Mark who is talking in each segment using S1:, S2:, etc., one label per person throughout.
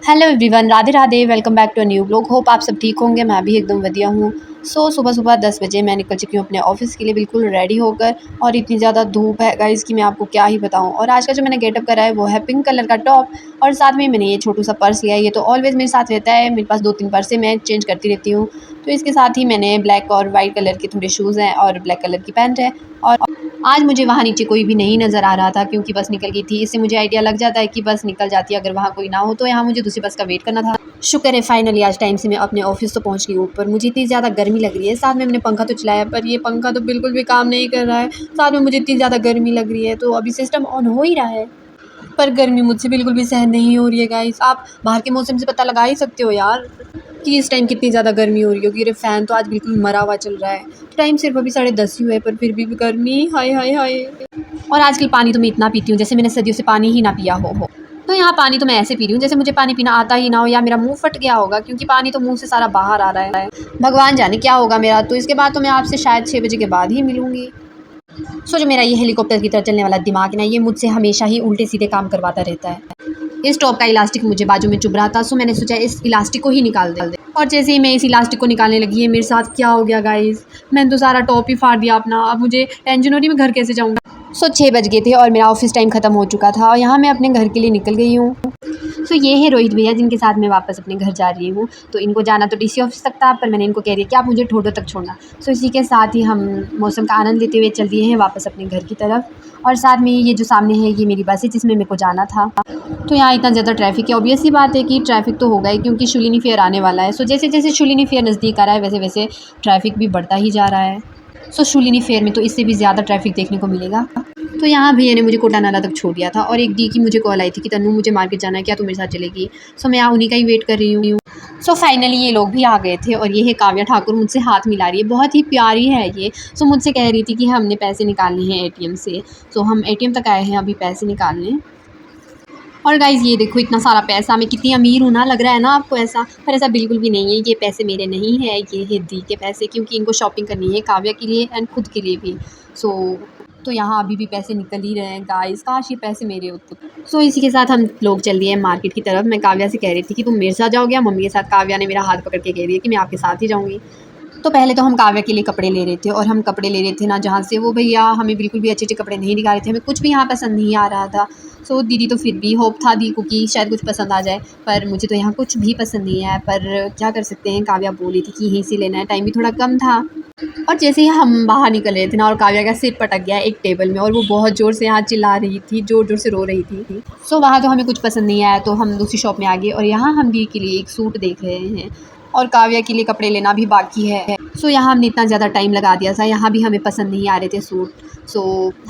S1: Hello everyone, Radhe Radhe. Welcome back to a new blog. Hope आप सब ठीक होंगे। मैं भी एकदम बढ़िया हूँ। सुबह सुबह 10 बजे मैं निकल चुकी हूँ अपने ऑफिस के लिए बिल्कुल रेडी होकर। और इतनी ज़्यादा धूप है गाइस कि मैं आपको क्या ही बताऊँ। और आज का जो मैंने गेटअप करा है वो है पिंक कलर का टॉप, और साथ में मैंने ये छोटू सा पर्स लिया है। ये तो ऑलवेज़ मेरे साथ रहता है, मेरे पास 2-3 पर्स है, मैं चेंज करती रहती हूँ। तो इसके साथ ही मैंने ब्लैक और वाइट कलर के थोड़े शूज़ हैं और ब्लैक कलर की पैंट है। और आज मुझे वहाँ नीचे कोई भी नहीं नज़र आ रहा था क्योंकि बस निकल गई थी। इससे मुझे आइडिया लग जाता है कि बस निकल जाती है अगर वहाँ कोई ना हो। तो यहाँ मुझे दूसरी बस का वेट करना था। शुक्र है फाइनली आज टाइम से मैं अपने ऑफिस तो पहुँच गई हूँ। ऊपर मुझे इतनी ज़्यादा गर्मी लग रही है, साथ में मैंने पंखा तो चलाया पर ये पंखा तो बिल्कुल भी काम नहीं कर रहा है। साथ में मुझे इतनी ज़्यादा गर्मी लग रही है, तो अभी सिस्टम ऑन हो ही रहा है पर गर्मी मुझसे बिल्कुल भी सहन नहीं हो रही है गाइस। आप बाहर के मौसम से पता लगा ही सकते हो यार कि इस टाइम कितनी ज़्यादा गर्मी हो रही होगी। ये फ़ैन तो आज बिल्कुल मरा हुआ चल रहा है। टाइम सिर्फ अभी 10:30 ही हुआ है पर फिर भी गर्मी, हाय हाय हाय। और आजकल पानी तो मैं इतना पीती हूँ जैसे मैंने सदियों से पानी ही ना पिया हो। तो यहाँ पानी तो मैं ऐसे पी रही हूँ जैसे मुझे पानी पीना आता ही ना हो, या मेरा मुंह फट गया होगा क्योंकि पानी तो मुंह से सारा बाहर आ रहा है। भगवान जाने क्या होगा मेरा। तो इसके बाद तो मैं आपसे शायद 6 बजे के बाद ही मिलूंगी। जो मेरा ये हेलीकॉप्टर की तरह चलने वाला दिमाग है ना, ये मुझसे हमेशा ही उल्टे सीधे काम करवाता रहता है। इस टॉप का इलास्टिक मुझे बाजू में चुभ रहा था, सो मैंने सोचा इस इलास्टिक को ही निकाल दे। और जैसे ही मैं इस इलास्टिक को निकालने लगी है, मेरे साथ क्या हो गया गाइस, मैंने तो सारा टॉप ही फाड़ दिया अपना। अब मुझे टेंशन हो रही है मैं घर कैसे जाऊँगा। 6 बज गए थे और मेरा ऑफिस टाइम ख़त्म हो चुका था और यहाँ मैं अपने घर के लिए निकल गई हूँ। ये है रोहित भैया जिनके साथ मैं वापस अपने घर जा रही हूँ। तो इनको जाना तो डीसी ऑफिस तक था पर मैंने इनको कह दिया कि आप मुझे ठोडो तक छोड़ना। इसी के साथ ही हम मौसम का आनंद लेते हुए चल दिए हैं वापस अपने घर की तरफ। और साथ में ये जो सामने है ये मेरी बस है जिसमें मेरे को जाना था। तो यहाँ इतना ज़्यादा ट्रैफिक है, ऑब्वियस सी बात है कि ट्रैफिक तो होगा ही क्योंकि शूलिनी फेयर आने वाला है। जैसे जैसे शूलिनी फेयर नज़दीक आ रहा है वैसे वैसे ट्रैफिक भी बढ़ता ही जा रहा है। शूलिनी फेयर में तो इससे भी ज़्यादा ट्रैफिक देखने को मिलेगा। तो यहाँ भैया ने मुझे कोटा नाला तक छोड़ दिया था और एक डी की मुझे कॉल आई थी कि तन्नू मुझे मार्केट जाना है, क्या तू मेरे साथ चलेगी। मैं यहाँ उन्हीं का ही वेट कर रही हूँ। फाइनली ये लोग भी आ गए थे और ये है काव्या ठाकुर मुझसे हाथ मिला रही है, बहुत ही प्यारी है ये। मुझसे कह रही थी कि हमने पैसे निकालने हैं एटीएम से। हम एटीएम तक आए हैं अभी पैसे निकालने। और गाइज़ ये देखो इतना सारा पैसा, मैं कितनी अमीर हूँ ना, लग रहा है ना आपको ऐसा, पर ऐसा बिल्कुल भी नहीं है। ये पैसे मेरे नहीं है, ये है दी के पैसे क्योंकि इनको शॉपिंग करनी है काव्या के लिए एंड खुद के लिए भी। तो यहाँ अभी भी पैसे निकल ही रहे हैं गाइस, काश ये पैसे मेरे होते। इसी के साथ हम लोग चल दिए मार्केट की तरफ। मैं काव्या से कह रही थी कि तुम मेरे साथ जाओगे या मम्मी के साथ। काव्या ने मेरा हाथ पकड़ के कह दिया कि मैं आपके साथ ही जाऊँगी। तो पहले तो हम काव्या के लिए कपड़े ले रहे थे और हम कपड़े ले रहे थे ना जहाँ से वो भैया हमें बिल्कुल भी अच्छे अच्छे कपड़े नहीं दिखा रहे थे, हमें कुछ भी यहाँ पसंद नहीं आ रहा था। दीदी तो फिर भी होप था दी को कि शायद कुछ पसंद आ जाए, पर मुझे तो यहाँ कुछ भी पसंद नहीं आया। पर क्या कर सकते हैं, काव्या बोली थी कि यहीं से लेना है, टाइम भी थोड़ा कम था। और जैसे ही हम बाहर निकल रहे थे ना और काव्या का सिर पटक गया एक टेबल में और वो बहुत ज़ोर से यहाँ चिल्ला रही थी, ज़ोर ज़ोर से रो रही थी। वहाँ तो हमें कुछ पसंद नहीं आया तो हम दूसरी शॉप में आ गए और यहाँ हम दी के लिए एक सूट देख रहे हैं और काव्या के लिए कपड़े लेना भी बाकी है। यहाँ हमने इतना ज़्यादा टाइम लगा दिया था, यहाँ भी हमें पसंद नहीं आ रहे थे सूट।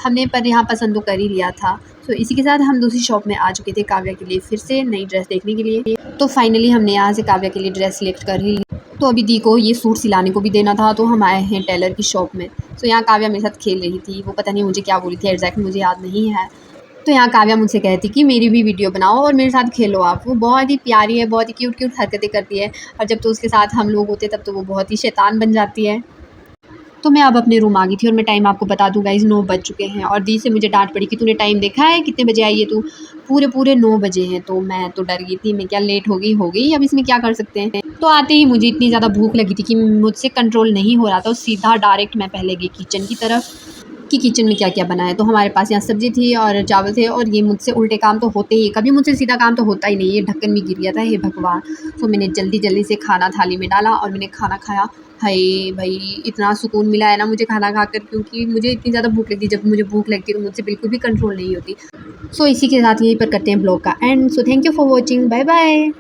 S1: हमने पर यहाँ पसंद तो कर ही लिया था। इसी के साथ हम दूसरी शॉप में आ चुके थे काव्या के लिए फिर से नई ड्रेस देखने के लिए। तो फाइनली हमने यहाँ से काव्या के लिए ड्रेस सिलेक्ट कर ही ली। तो अभी दी को ये सूट सिलाने को भी देना था तो हम आए हैं टेलर की शॉप में। यहाँ काव्या मेरे साथ खेल रही थी, वो पता नहीं मुझे क्या बोली थी एग्जैक्ट मुझे याद नहीं है। तो यहाँ काव्या मुझसे कहती कि मेरी भी वीडियो बनाओ और मेरे साथ खेलो आप। वो बहुत ही प्यारी है, बहुत ही क्यूट क्यूट हरकतें करती है और जब तो उसके साथ हम लोग होते तब तो वो बहुत ही शैतान बन जाती है। तो मैं अब अपने रूम आ गई थी और मैं टाइम आपको बता दूँ गाइज़ 9 बज चुके हैं और दी से मुझे डांट पड़ी कि तूने टाइम देखा है कितने बजे आई है तू। पूरे 9 बजे हैं। तो मैं तो डर गई थी, मैं क्या लेट हो गई अब इसमें क्या कर सकते हैं। तो आते ही मुझे इतनी ज़्यादा भूख लगी थी कि मुझसे कंट्रोल नहीं हो रहा था। सीधा डायरेक्ट मैं पहले गई किचन की तरफ कि किचन में क्या क्या बना है। तो हमारे पास यहाँ सब्ज़ी थी और चावल थे और ये मुझसे उल्टे काम तो होते ही, कभी मुझसे सीधा काम तो होता ही नहीं। ये ढक्कन भी गिर गया था, हे भगवान। मैंने जल्दी से खाना थाली में डाला और मैंने खाना खाया। हाय भाई इतना सुकून मिला है ना मुझे खाना खाकर, क्योंकि मुझे इतनी ज़्यादा भूख लगती, जब मुझे भूख लगती है तो मुझसे बिल्कुल भी कंट्रोल नहीं होती। इसी के साथ यहीं पर करते हैं ब्लॉग का end. Thank you for watching, bye bye.